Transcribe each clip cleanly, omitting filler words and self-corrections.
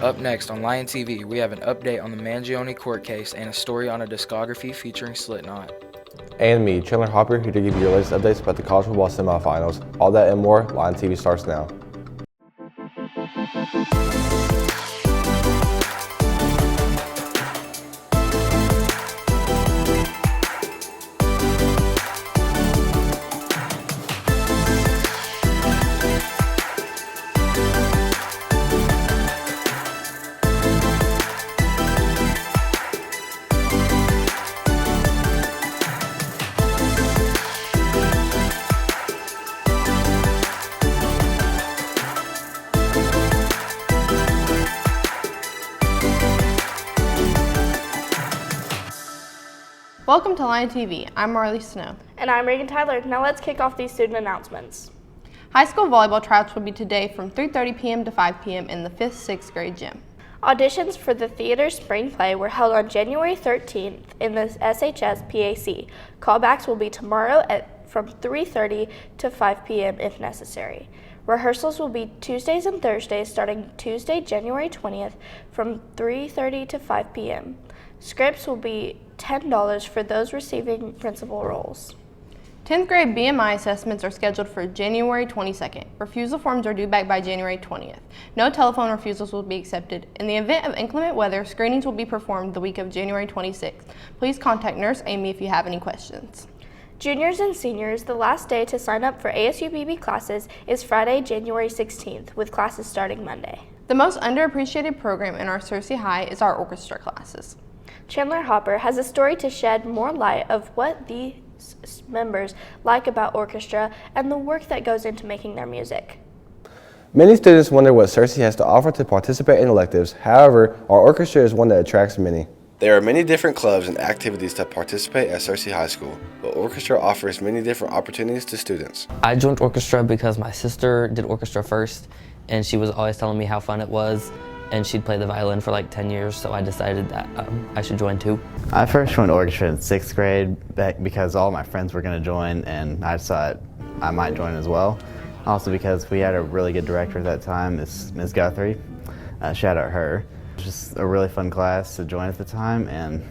Up next on Lion TV, we have an update on the Mangione court case and a story on a discography featuring Slipknot. And me, Chandler Hopper, here to give you your latest updates about the college football semifinals. All that and more, Lion TV starts now. Welcome to Lion TV. I'm Marley Snow. And I'm Reagan Tyler. Now let's kick off these student announcements. High school volleyball tryouts will be today from 3:30 p.m. to 5 p.m. in the 5th, 6th grade gym. Auditions for the theater spring play were held on January 13th in the SHS PAC. Callbacks will be tomorrow from 3:30 to 5 p.m. if necessary. Rehearsals will be Tuesdays and Thursdays starting Tuesday, January 20th from 3:30 to 5 p.m. Scripts will be $10 for those receiving principal roles. 10th grade BMI assessments are scheduled for January 22nd. Refusal forms are due back by January 20th. No telephone refusals will be accepted. In the event of inclement weather, screenings will be performed the week of January 26th. Please contact Nurse Amy if you have any questions. Juniors and seniors, the last day to sign up for ASUBB classes is Friday, January 16th, with classes starting Monday. The most underappreciated program in our Searcy High is our orchestra classes. Chandler Hopper has a story to shed more light of what these members like about orchestra and the work that goes into making their music. Many students wonder what Searcy has to offer to participate in electives. However, our orchestra is one that attracts many. There are many different clubs and activities to participate at Searcy High School, but orchestra offers many different opportunities to students. I joined orchestra because my sister did orchestra first, and she was always telling me how fun it was, and she'd play the violin for like 10 years, so I decided that I should join too. I first joined orchestra in 6th grade because all my friends were going to join, and I thought I might join as well. Also because we had a really good director at that time, Ms. Guthrie. Shout out her. It was just a really fun class to join at the time, and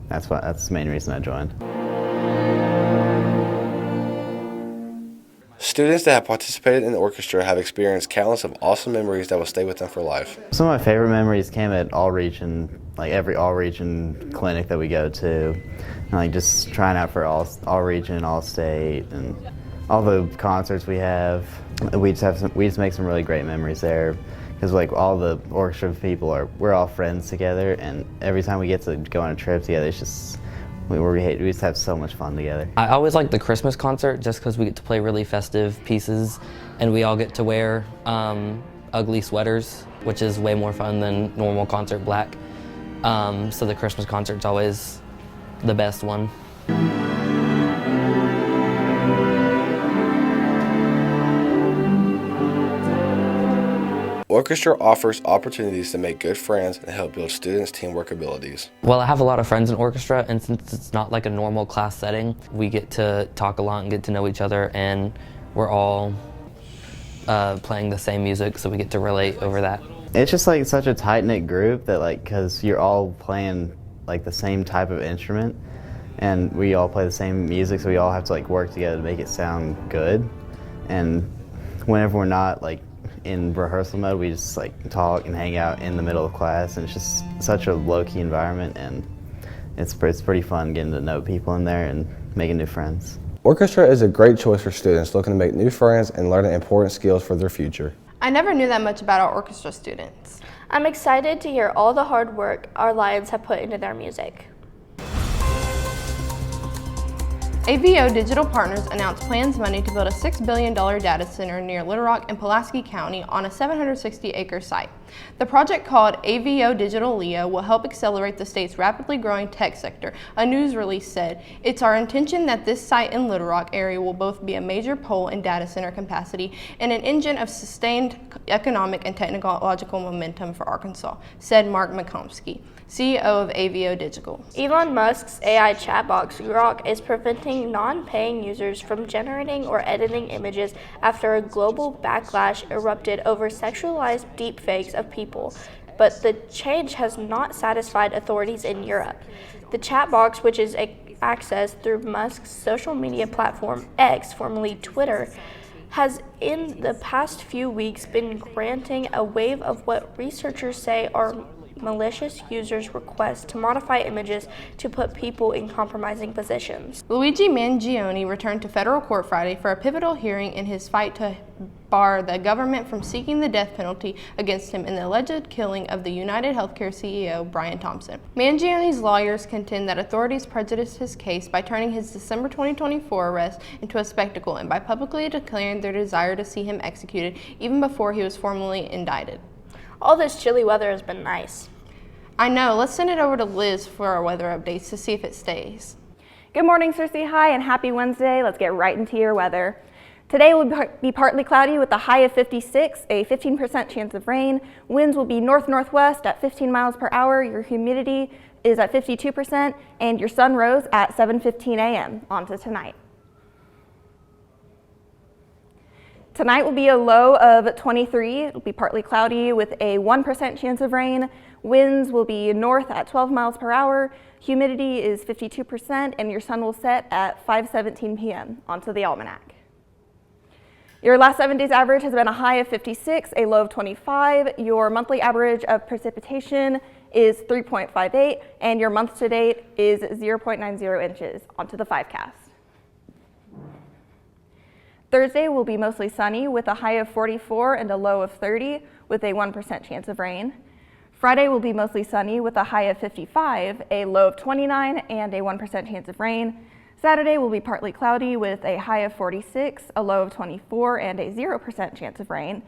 that's the main reason I joined. Students that have participated in the orchestra have experienced countless of awesome memories that will stay with them for life. Some of my favorite memories came at all-region, like every all-region clinic that we go to, and like just trying out for all-region, all-state, and all the concerts we have. We just make some really great memories there, because like all the orchestra people we're all friends together, and every time we get to go on a trip together, it's just we just have so much fun together. I always like the Christmas concert just because we get to play really festive pieces, and we all get to wear ugly sweaters, which is way more fun than normal concert black. So the Christmas concert's always the best one. Orchestra offers opportunities to make good friends and help build students' teamwork abilities. Well, I have a lot of friends in orchestra, and since it's not like a normal class setting, we get to talk a lot and get to know each other, and we're all playing the same music, so we get to relate over that. It's just like such a tight-knit group that because you're all playing like the same type of instrument, and we all play the same music, so we all have to like work together to make it sound good. And whenever we're not like in rehearsal mode, we just like talk and hang out in the middle of class, and it's just such a low-key environment, and it's pretty fun getting to know people in there and making new friends. Orchestra is a great choice for students looking to make new friends and learning important skills for their future. I never knew that much about our orchestra students. I'm excited to hear all the hard work our Lions have put into their music. AVO Digital Partners announced plans Monday to build a $6 billion data center near Little Rock in Pulaski County on a 760-acre site. The project, called AVO Digital LEO, will help accelerate the state's rapidly growing tech sector, a news release said. It's our intention that this site in Little Rock area will both be a major pole in data center capacity and an engine of sustained economic and technological momentum for Arkansas, said Mark McComsky, CEO of AVO Digital. Elon Musk's AI chatbot Grok is preventing non-paying users from generating or editing images after a global backlash erupted over sexualized deepfakes of people. But but the change has not satisfied authorities in Europe. The chat box, which is accessed through Musk's social media platform X, formerly Twitter, has in the past few weeks been granting a wave of what researchers say are malicious users' requests to modify images to put people in compromising positions. Luigi Mangione returned to federal court Friday for a pivotal hearing in his fight to bar the government from seeking the death penalty against him in the alleged killing of the United Healthcare CEO Brian Thompson. Mangione's lawyers contend that authorities prejudiced his case by turning his December 2024 arrest into a spectacle and by publicly declaring their desire to see him executed even before he was formally indicted. All this chilly weather has been nice. I know. Let's send it over to Liz for our weather updates to see if it stays. Good morning, Searcy High, and happy Wednesday. Let's get right into your weather. Today will be partly cloudy with a high of 56, a 15% chance of rain. Winds will be north-northwest at 15 miles per hour. Your humidity is at 52%, and your sun rose at 7:15 a.m. On to tonight. Tonight will be a low of 23. It will be partly cloudy with a 1% chance of rain. Winds will be north at 12 miles per hour. Humidity is 52%, and your sun will set at 5:17 p.m. Onto the almanac. Your last 7 days average has been a high of 56, a low of 25. Your monthly average of precipitation is 3.58, and your month to date is 0.90 inches. Onto the 5cast. Thursday will be mostly sunny with a high of 44 and a low of 30 with a 1% chance of rain. Friday will be mostly sunny with a high of 55, a low of 29, and a 1% chance of rain. Saturday will be partly cloudy with a high of 46, a low of 24, and a 0% chance of rain.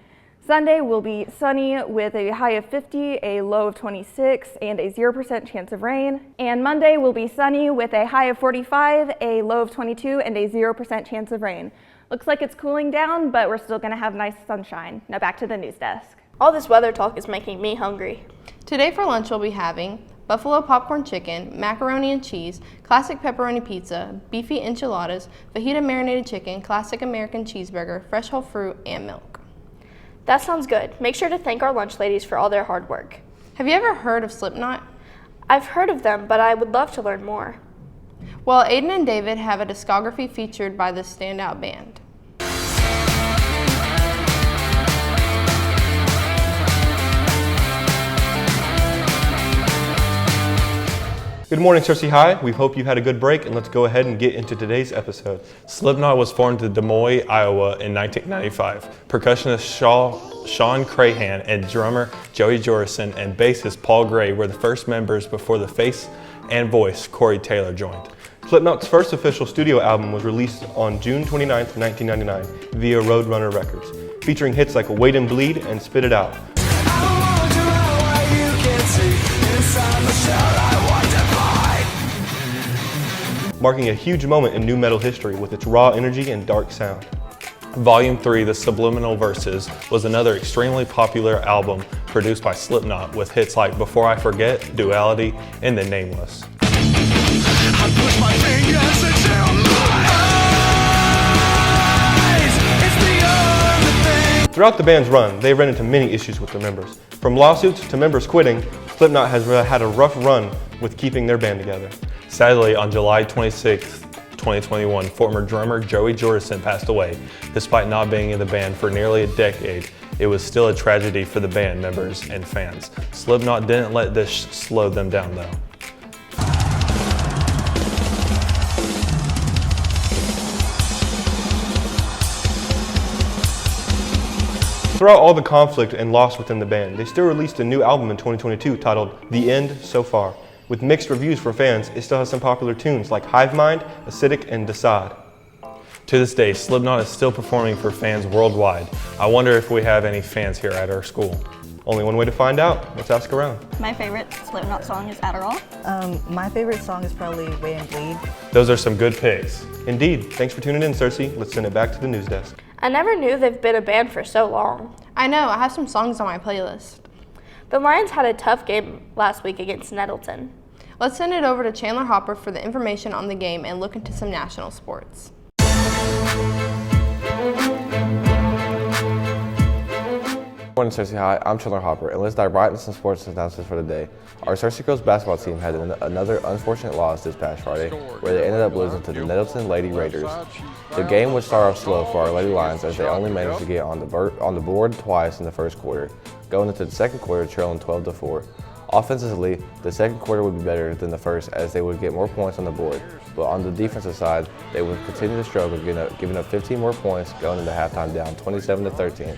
Sunday will be sunny with a high of 50, a low of 26, and a 0% chance of rain. And Monday will be sunny with a high of 45, a low of 22, and a 0% chance of rain. Looks like it's cooling down, but we're still going to have nice sunshine. Now back to the news desk. All this weather talk is making me hungry. Today for lunch we'll be having buffalo popcorn chicken, macaroni and cheese, classic pepperoni pizza, beefy enchiladas, fajita marinated chicken, classic American cheeseburger, fresh whole fruit, and milk. That sounds good. Make sure to thank our lunch ladies for all their hard work. Have you ever heard of Slipknot? I've heard of them, but I would love to learn more. Well, Aiden and David have a discography featured by this standout band. Good morning, Searcy High. We hope you had a good break, and let's go ahead and get into today's episode. Slipknot was formed in Des Moines, Iowa in 1995. Percussionist Sean Crahan and drummer Joey Jordison and bassist Paul Gray were the first members before the face and voice Corey Taylor joined. Slipknot's first official studio album was released on June 29, 1999 via Roadrunner Records, featuring hits like Wait and Bleed and Spit It Out. Marking a huge moment in nu metal history with its raw energy and dark sound. Volume 3, The Subliminal Verses, was another extremely popular album produced by Slipknot with hits like Before I Forget, Duality, and The Nameless. Throughout the band's run, they ran into many issues with their members. From lawsuits to members quitting, Slipknot has had a rough run with keeping their band together. Sadly, on July 26, 2021, former drummer Joey Jordison passed away. Despite not being in the band for nearly a decade, it was still a tragedy for the band members and fans. Slipknot didn't let this slow them down though. Throughout all the conflict and loss within the band, they still released a new album in 2022 titled The End So Far. With mixed reviews from fans, it still has some popular tunes like Hive Mind, Acidic, and Decide. To this day, Slipknot is still performing for fans worldwide. I wonder if we have any fans here at our school. Only one way to find out. Let's ask around. My favorite Slipknot song is Adderall. My favorite song is probably Wait and Bleed. Those are some good picks. Indeed. Thanks for tuning in, Cersei. Let's send it back to the news desk. I never knew they've been a band for so long. I know, I have some songs on my playlist. The Lions had a tough game last week against Nettleton. Let's send it over to Chandler Hopper for the information on the game and look into some national sports. Good morning, Cersei High. I'm Chandler Hopper, and let's dive right into some sports announcements for the day. Our Cersei girls basketball team had another unfortunate loss this past Friday, where they ended up losing to the Nettleton Lady Raiders. The game would start off slow for our Lady Lions as they only managed to get on the board twice in the first quarter, going into the second quarter trailing 12-4. Offensively, the second quarter would be better than the first as they would get more points on the board, but on the defensive side, they would continue to struggle, giving up 15 more points going into halftime down 27-13.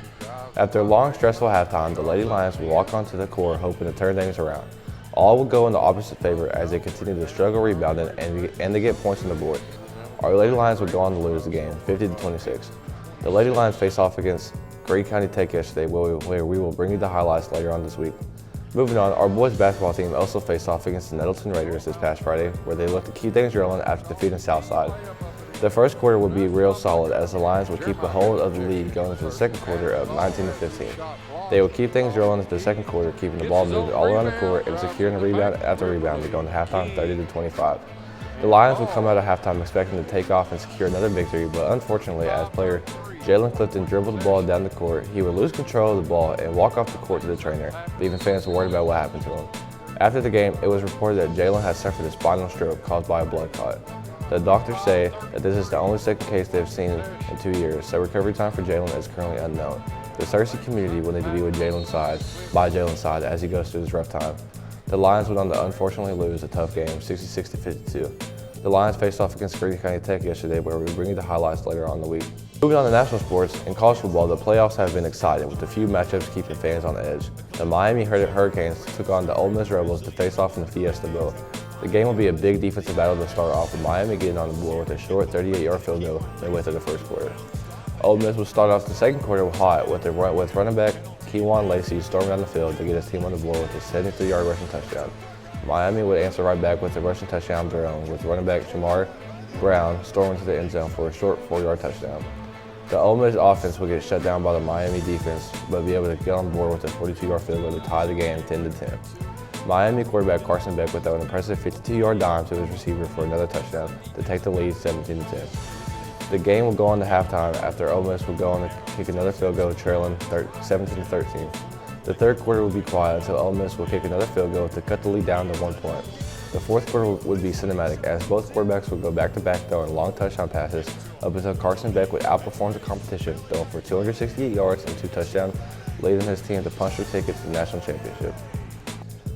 After a long, stressful halftime, the Lady Lions would walk onto the court hoping to turn things around. All would go in the opposite favor as they continue to struggle rebounding and to get points on the board. Our Lady Lions would go on to lose the game, 50-26. The Lady Lions face off against Green County Tech yesterday, where we will bring you the highlights later on this week. Moving on, our boys basketball team also faced off against the Nettleton Raiders this past Friday, where they looked to keep things rolling after defeating Southside. The first quarter would be real solid as the Lions would keep a hold of the lead going into the second quarter of 19-15. They would keep things rolling into the second quarter, keeping the ball moving all around the court and securing rebound after rebound to go into halftime 30-25. The Lions would come out of halftime expecting to take off and secure another victory, but unfortunately, as player Jalen Clifton dribbled the ball down the court, he would lose control of the ball and walk off the court to the trainer, leaving fans worried about what happened to him. After the game, it was reported that Jalen had suffered a spinal stroke caused by a blood clot. The doctors say that this is the only second case they've seen in 2 years, so recovery time for Jalen is currently unknown. The Cersei community will need to be with Jalen's side as he goes through this rough time. The Lions went on to unfortunately lose a tough game, 66-52. The Lions faced off against Green County Tech yesterday, where we'll bring you the highlights later on in the week. Moving on to national sports, in college football, the playoffs have been exciting, with a few matchups keeping fans on edge. The Miami Hurricanes took on the Ole Miss Rebels to face off in the Fiesta Bowl. The game will be a big defensive battle to start off, with Miami getting on the board with a short 38-yard field goal midway through the first quarter. Ole Miss will start off the second quarter hot with running back Keywan Lacey storming down the field to get his team on the board with a 73-yard rushing touchdown. Miami would answer right back with a rushing touchdown of their own, with running back Shamar Brown storming to the end zone for a short 4-yard touchdown. The Ole Miss offense would get shut down by the Miami defense, but be able to get on board with a 42-yard field goal to tie the game 10-10. Miami quarterback Carson Beck would throw an impressive 52-yard dime to his receiver for another touchdown to take the lead 17-10. The game will go on to halftime after Ole Miss would go on to kick another field goal trailing 17-13. The third quarter would be quiet until Ole Miss would kick another field goal to cut the lead down to 1 point. The fourth quarter would be cinematic as both quarterbacks would go back-to-back throwing long touchdown passes up until Carson Beck would outperform the competition, throwing for 268 yards and 2 touchdowns, leading his team to punch their ticket to the national championship.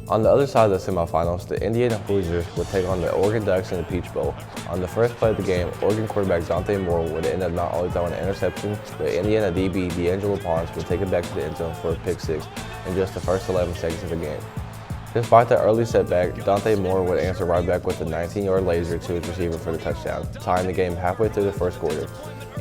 On the other side of the semifinals, the Indiana Hoosiers would take on the Oregon Ducks in the Peach Bowl. On the first play of the game, Oregon quarterback Dante Moore would end up not only throwing an interception, but Indiana DB D'Angelo Ponce would take it back to the end zone for a pick six in just the first 11 seconds of the game. Despite the early setback, Dante Moore would answer right back with a 19-yard laser to his receiver for the touchdown, tying the game halfway through the first quarter.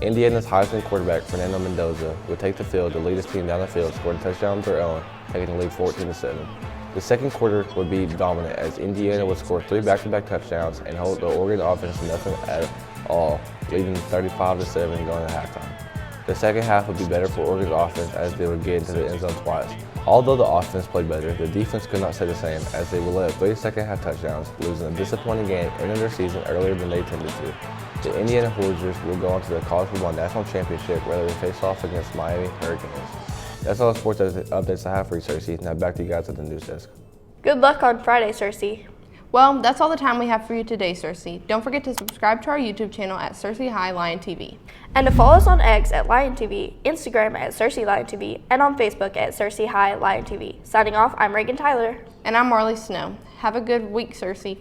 Indiana's Heisman quarterback Fernando Mendoza would take the field to lead his team down the field, scoring a touchdown of their own, taking the lead 14-7. The second quarter would be dominant as Indiana would score 3 back-to-back touchdowns and hold the Oregon offense to nothing at all, leading 35-7 going to halftime. The second half would be better for Oregon's offense as they would get into the end zone twice. Although the offense played better, the defense could not say the same as they would let up 3 second-half touchdowns, losing a disappointing game ending their season earlier than they intended to. The Indiana Hoosiers will go on to the College Football National Championship where they will face off against Miami Hurricanes. That's all the sports updates I have for you, Cersei. Now back to you guys at the news desk. Good luck on Friday, Cersei. Well, that's all the time we have for you today, Cersei. Don't forget to subscribe to our YouTube channel at Cersei High Lion TV. And to follow us on X at Lion TV, Instagram at Cersei Lion TV, and on Facebook at Cersei High Lion TV. Signing off, I'm Reagan Tyler. And I'm Marley Snow. Have a good week, Cersei.